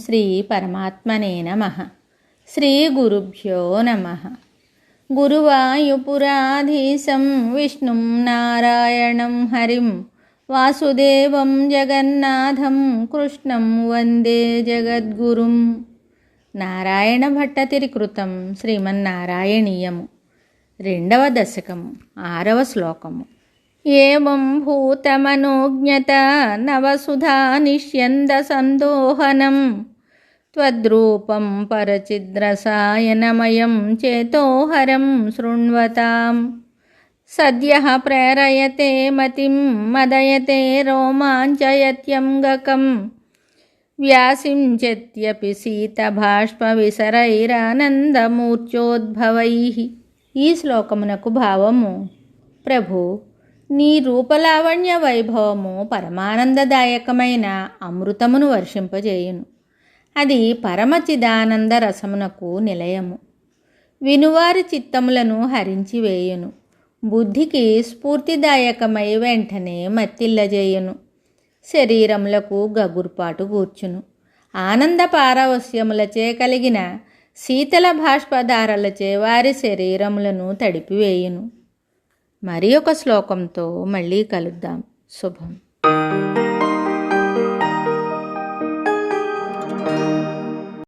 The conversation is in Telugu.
శ్రీ పరమాత్మనే నమః. శ్రీ గురుభ్యో నమః. గురువాయుపురాధీశం విష్ణుం నారాయణం హరిం వాసుదేవం జగన్నాథం కృష్ణం వందే జగద్గురుం. నారాయణ భట్టతిరి కృతం శ్రీమన్నారాయణీయము 2వ దశకము 6వ శ్లోకము. ఏవం భూతమనోజ్ఞత నవసుధా నిష్యంద సందోహనం త్వద్రూపం పరచిద్రసాయనమయం చేతోహరం శృణ్వతాం. సద్యః ప్రేరయతే మతిం మదయతే రోమాంచయత్యంగకం వ్యాసించత్యపి శీతబాష్పవిసరైరానందమూర్ఛోద్భవైః. ఈ శ్లోకమునకు భావము: ప్రభు, నీ రూపలావణ్య వైభవము పరమానందదాయకమైన అమృతమును వర్షింపజేయును. అది పరమచిదానంద రసమునకు నిలయము. వినువారి చిత్తములను హరించివేయును. బుద్ధికి స్ఫూర్తిదాయకమై వెంటనే మత్తిల్లజేయును. శరీరములకు గగుర్పాటు కూర్చును. ఆనంద పారవస్యములచే కలిగిన శీతల బాష్పధారలచే వారి శరీరములను తడిపివేయును. మరి ఒక శ్లోకంతో మళ్ళీ కలుద్దాం. శుభం.